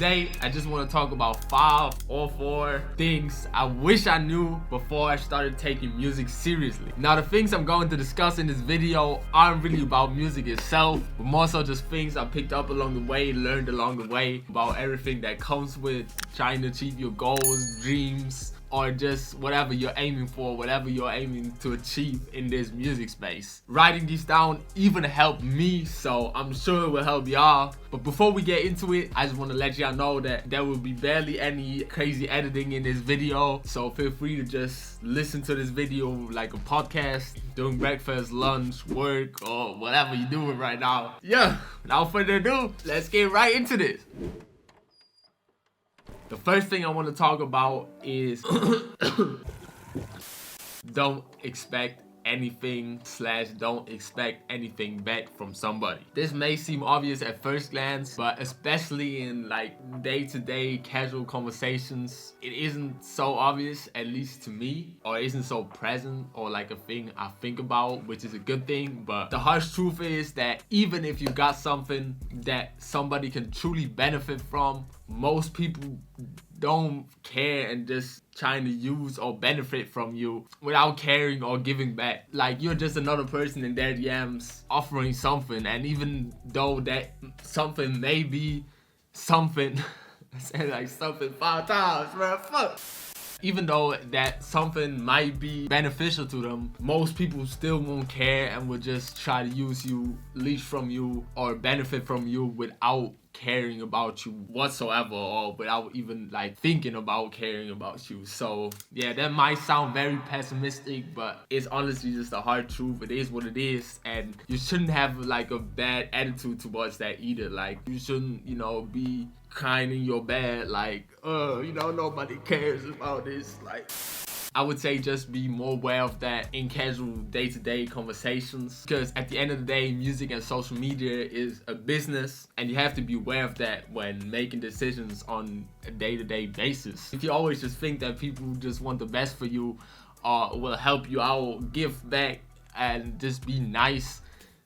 Today, I just want to talk about 5 or 4 things I wish I knew before I started taking music seriously. Now, the things I'm going to discuss in this video aren't really about music itself, but more so just things I picked up along the way, learned along the way about everything that comes with trying to achieve your goals, dreams, or just whatever you're aiming for, whatever you're aiming to achieve in this music space. Writing these down even helped me, so I'm sure it will help y'all. But before we get into it, I just want to let y'all know that there will be barely any crazy editing in this video, so feel free to just listen to this video like a podcast, doing breakfast, lunch, work, or whatever you're doing right now. Yeah, without further ado, let's get right into this. The first thing I want to talk about is don't expect anything / don't expect anything back from somebody. This may seem obvious at first glance, but especially in like day-to-day casual conversations, it isn't so obvious, at least to me, or isn't so present or like a thing I think about, which is a good thing. But the harsh truth is that even if you got something that somebody can truly benefit from, most people don't care and just trying to use or benefit from you without caring or giving back. Like, you're just another person in their DMs offering something, and even though that something may be something I said like something 5 times, bro, fuck. Even though that something might be beneficial to them, most people still won't care and will just try to use you, leech from you, or benefit from you without caring about you whatsoever, or without even like thinking about caring about you. So yeah, that might sound very pessimistic, but it's honestly just the hard truth. It is what it is, and you shouldn't have like a bad attitude towards that either. Like, you shouldn't, be crying in your bed like, nobody cares about this. Like, I would say just be more aware of that in casual day-to-day conversations, because at the end of the day, music and social media is a business, and you have to be aware of that when making decisions on a day-to-day basis. If you always just think that people just want the best for you or will help you out, give back, and just be nice,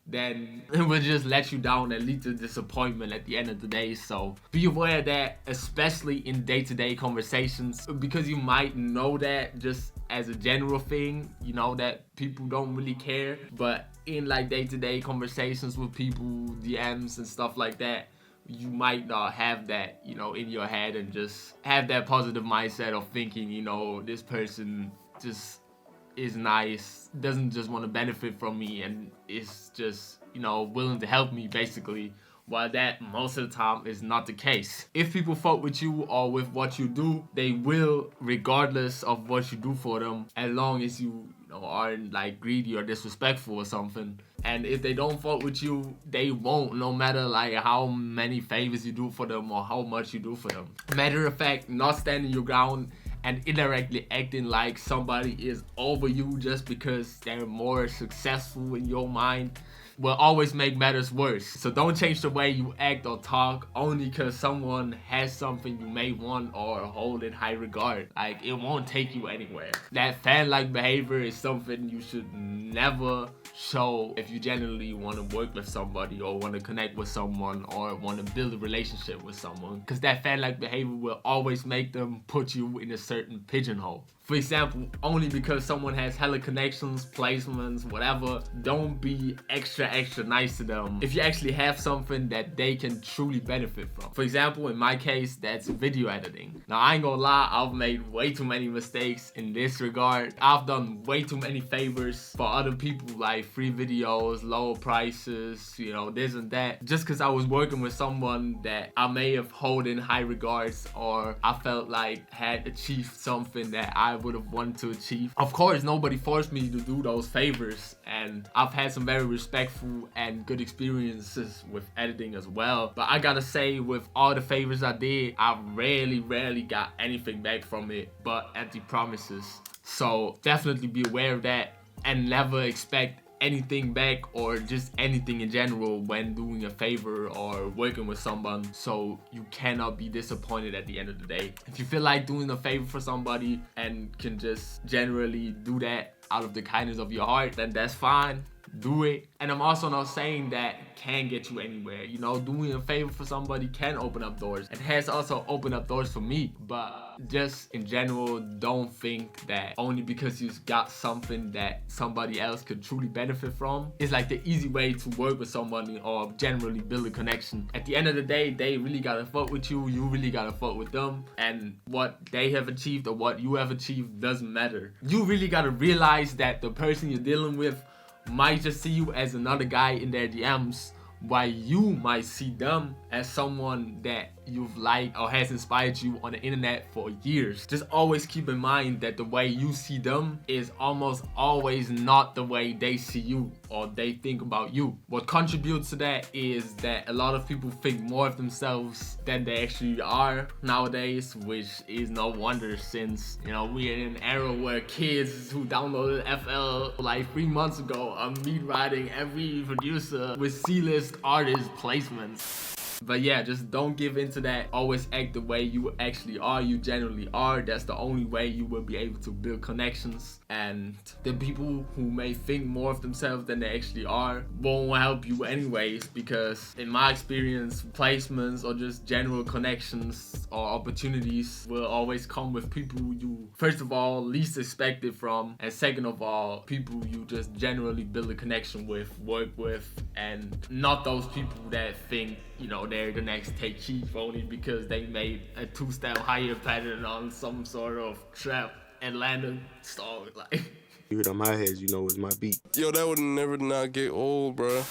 then it will just let you down and lead to disappointment at the end of the day. So be aware of that, especially in day-to-day conversations, because you might know that just as a general thing, that people don't really care. But in like day-to-day conversations with people, DMs and stuff like that, you might not have that, in your head, and just have that positive mindset of thinking, this person just is nice, doesn't just want to benefit from me, and is just, willing to help me basically, while that most of the time is not the case. If people fuck with you or with what you do, they will, regardless of what you do for them, as long as you aren't like greedy or disrespectful or something. And if they don't fuck with you, they won't, no matter like how many favors you do for them or how much you do for them. Matter of fact, not standing your ground and indirectly acting like somebody is over you just because they're more successful in your mind will always make matters worse. So don't change the way you act or talk only because someone has something you may want or hold in high regard. Like, it won't take you anywhere. That fan-like behavior is something you should never show if you genuinely want to work with somebody or want to connect with someone or want to build a relationship with someone, because that fan-like behavior will always make them put you in a certain pigeonhole. For example, only because someone has hella connections, placements, whatever, don't be extra nice to them if you actually have something that they can truly benefit from. For example, in my case, that's video editing. Now, I ain't gonna lie, I've made way too many mistakes in this regard. I've done way too many favors for other people, like free videos, lower prices, this and that, just because I was working with someone that I may have held in high regards, or I felt like had achieved something that I would have wanted to achieve. Of course, nobody forced me to do those favors, and I've had some very respectful and good experiences with editing as well. But I gotta say, with all the favors I did, I rarely got anything back from it but empty promises. So definitely be aware of that, and never expect anything back or just anything in general when doing a favor or working with someone, so you cannot be disappointed at the end of the day. If you feel like doing a favor for somebody and can just generally do that out of the kindness of your heart, then that's fine. do it. And I'm also not saying that can get you anywhere. You know, doing a favor for somebody can open up doors. It has also opened up doors for me. But just in general, don't think that only because you got something that somebody else could truly benefit from is like the easy way to work with somebody or generally build a connection. At the end of the day, they really gotta fuck with you. You really gotta fuck with them. And what they have achieved or what you have achieved doesn't matter. You really gotta realize that the person you're dealing with might just see you as another guy in their DMs, while you might see them as someone that you've liked or has inspired you on the internet for years. Just always keep in mind that the way you see them is almost always not the way they see you or they think about you. What contributes to that is that a lot of people think more of themselves than they actually are nowadays, which is no wonder since, you know, we're in an era where kids who downloaded FL like 3 months ago are meat riding every producer with C-list artist placements. But yeah, just don't give into that. Always act the way you actually are, you generally are. That's the only way you will be able to build connections. And the people who may think more of themselves than they actually are won't help you anyways, because in my experience, placements or just general connections or opportunities will always come with people you, first of all, least expect it from, and second of all, people you just generally build a connection with, work with, and not those people that think, you know, they're the next Take Chief only because they made a 2-step higher pattern on some sort of trap Atlanta song. Like, You hit on my head, you know it's my beat. Yo, that would never not get old, bro.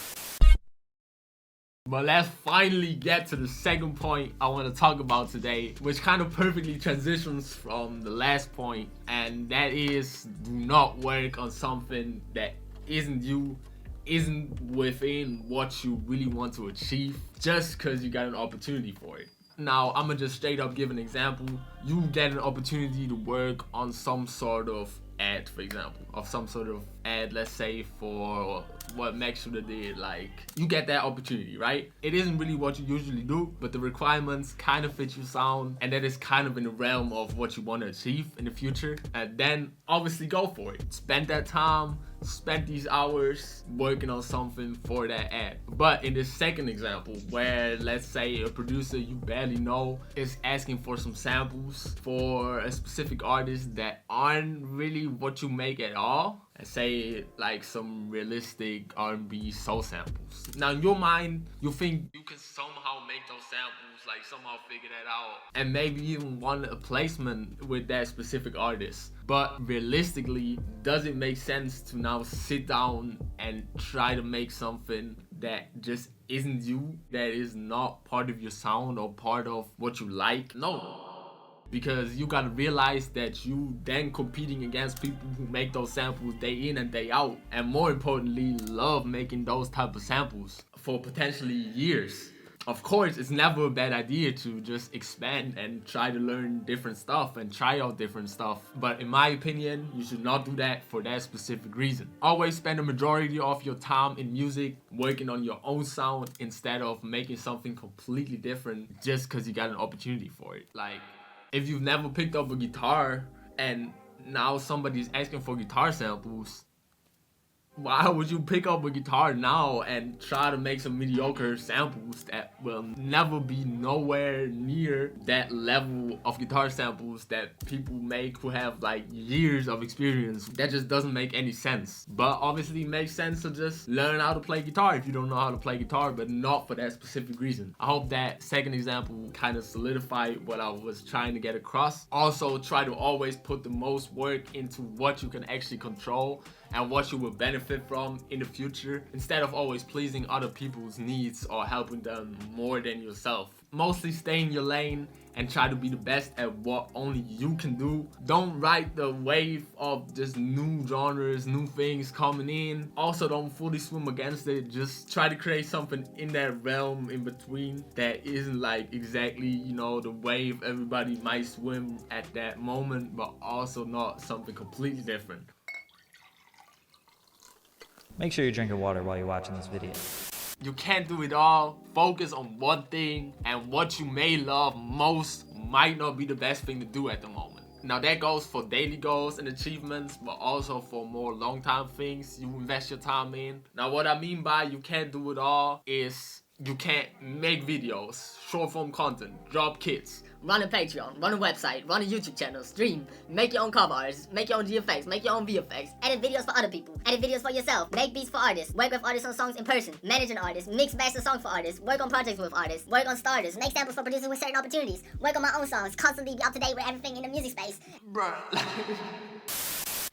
but let's finally get to the second point I want to talk about today, which kind of perfectly transitions from the last point, and that is do not work on something that isn't you, isn't within what you really want to achieve just because you got an opportunity for it. Now, I'm gonna just straight up give an example. You get an opportunity to work on some sort of ad, for example, of some sort of ad, let's say for what Max should have did. Like, you get that opportunity, right? It isn't really what you usually do, but the requirements kind of fit your sound, and that is kind of in the realm of what you want to achieve in the future. And then obviously go for it. Spend that time, spend these hours working on something for that ad. But in this second example, where let's say a producer you barely know is asking for some samples for a specific artist that aren't really what you make at all, and say like some realistic R&B soul samples. Now in your mind, you think you can somehow make those samples, like somehow figure that out, and maybe even want a placement with that specific artist. But realistically, does it make sense to now sit down and try to make something that just isn't you, that is not part of your sound or part of what you like? No. Because you gotta realize that you then competing against people who make those samples day in and day out, and more importantly, love making those type of samples for potentially years. Of course, it's never a bad idea to just expand and try to learn different stuff and try out different stuff. But in my opinion, you should not do that for that specific reason. Always spend a majority of your time in music working on your own sound instead of making something completely different just because you got an opportunity for it. Like, if you've never picked up a guitar and now somebody's asking for guitar samples, why would you pick up a guitar now and try to make some mediocre samples that will never be nowhere near that level of guitar samples that people make who have like years of experience? That just doesn't make any sense. But obviously it makes sense to just learn how to play guitar if you don't know how to play guitar, but not for that specific reason. I hope that second example kind of solidified what I was trying to get across. Also, try to always put the most work into what you can actually control and what you will benefit from in the future, instead of always pleasing other people's needs or helping them more than yourself. Mostly stay in your lane and try to be the best at what only you can do. Don't ride the wave of just new genres, new things coming in. Also, don't fully swim against it. Just try to create something in that realm in between that isn't like exactly, you know, the wave everybody might swim at that moment, but also not something completely different. Make sure you're drinking water while you're watching this video. You can't do it all. Focus on one thing, and what you may love most might not be the best thing to do at the moment. Now that goes for daily goals and achievements, but also for more long-time things you invest your time in. Now what I mean by you can't do it all is you can't make videos, short-form content, drop kits, run a Patreon, run a website, run a YouTube channel, stream, make your own cover artists, make your own GFX, make your own VFX, edit videos for other people, edit videos for yourself, make beats for artists, work with artists on songs in person, manage an artist, mix master songs for artists, work on projects with artists, work on starters, make samples for producers with certain opportunities, work on my own songs, constantly be up to date with everything in the music space. Bruh.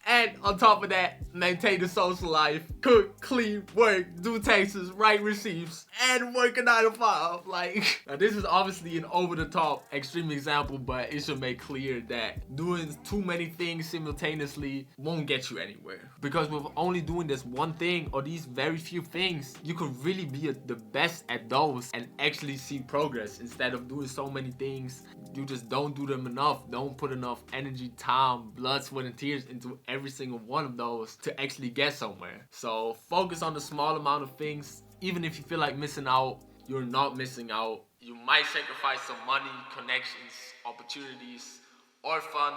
And on top of that, maintain the social life, cook, clean, work, do taxes, write receipts, and work a 9 to 5. Like, now this is obviously an over-the-top extreme example, but it should make clear that doing too many things simultaneously won't get you anywhere. Because with only doing this one thing or these very few things, you could really be the best at those and actually see progress instead of doing so many things. You just don't do them enough, don't put enough energy, time, blood, sweat, and tears into every single one of those to actually get somewhere. So focus on the small amount of things. Even if you feel like missing out, you're not missing out. You might sacrifice some money, connections, opportunities, or fun.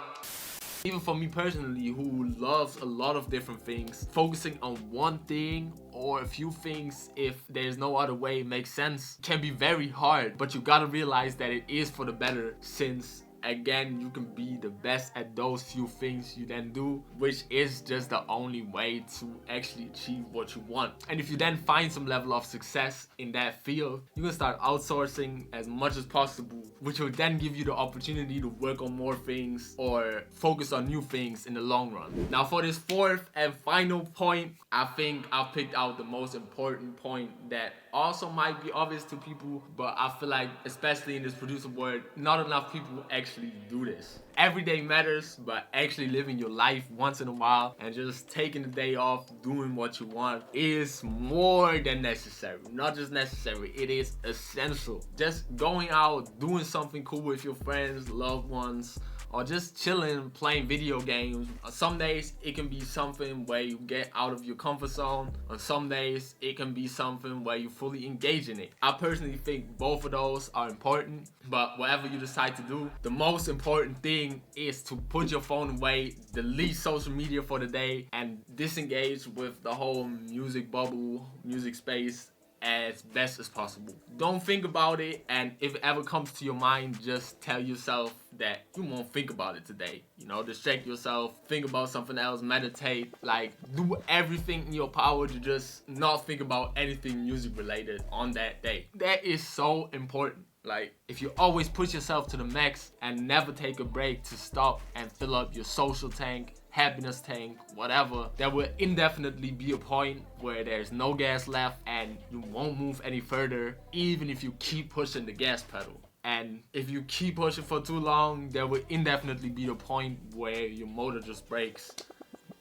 Even for me personally, who loves a lot of different things, focusing on one thing or a few things, if there's no other way it makes sense, can be very hard. But you gotta realize that it is for the better, since again, you can be the best at those few things you then do, which is just the only way to actually achieve what you want. And if you then find some level of success in that field, you can start outsourcing as much as possible, which will then give you the opportunity to work on more things or focus on new things in the long run. Now for this fourth and final point, I think I picked out the most important point that also might be obvious to people, but I feel like, especially in this producer world, not enough people actually do this. Every day matters, but actually living your life once in a while and just taking the day off, doing what you want, is more than necessary. Not just necessary, it is essential. Just going out, doing something cool with your friends, loved ones, or just chilling, playing video games. Some days it can be something where you get out of your comfort zone. On some days it can be something where you fully engage in it. I personally think both of those are important, but whatever you decide to do, the most important thing is to put your phone away, delete social media for the day, and disengage with the whole music bubble, music space as best as possible. Don't think about it, and if it ever comes to your mind, just tell yourself that you won't think about it today. You know, distract yourself, think about something else, meditate, like do everything in your power to just not think about anything music related on that day. That is so important. Like, if you always push yourself to the max and never take a break to stop and fill up your social tank, happiness tank, whatever, there will indefinitely be a point where there's no gas left and you won't move any further, even if you keep pushing the gas pedal. And if you keep pushing for too long, there will indefinitely be a point where your motor just breaks.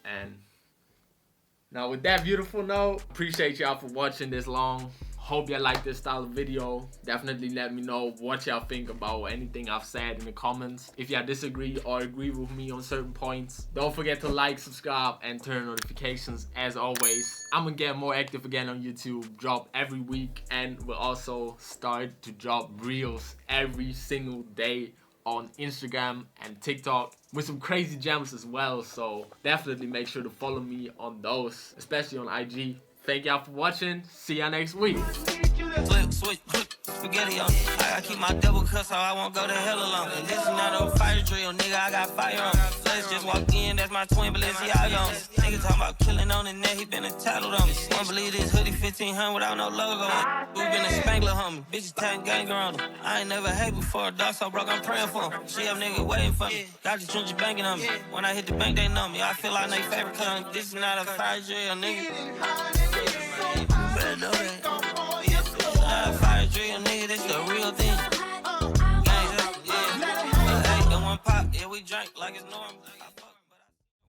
And now with that beautiful note, appreciate y'all for watching this long. Hope y'all like this style of video. Definitely let me know what y'all think about anything I've said in the comments. If y'all disagree or agree with me on certain points, don't forget to like, subscribe, and turn notifications. As always, I'm gonna get more active again on YouTube, drop every week, and we'll also start to drop reels every single day on Instagram and TikTok with some crazy gems as well. So definitely make sure to follow me on those, especially on IG. Thank y'all for watching. See y'all next week. Flip, switch, spaghetti on. I keep my double cut so I won't go to hell alone. And this is not a fire drill, nigga. I got fire on. Let's just walk in, that's my twin, Balenciaga. Nigga talking about killing on the net, he been entitled on me. Won't believe this hoodie 1500 without no logo on. We been a spangler, homie. Bitches tagging ganger on them. I ain't never hate before. Dog so broke, I'm praying for him. She up nigga waiting for me. Got the trenches banking on me. When I hit the bank, they know me. I feel like they favorite cause this is not a fire drill, nigga. Better know that. It's not a fire drill, nigga. This the real thing. Gangsta, yeah. Hey, got one pop, yeah, we drink like it's normal.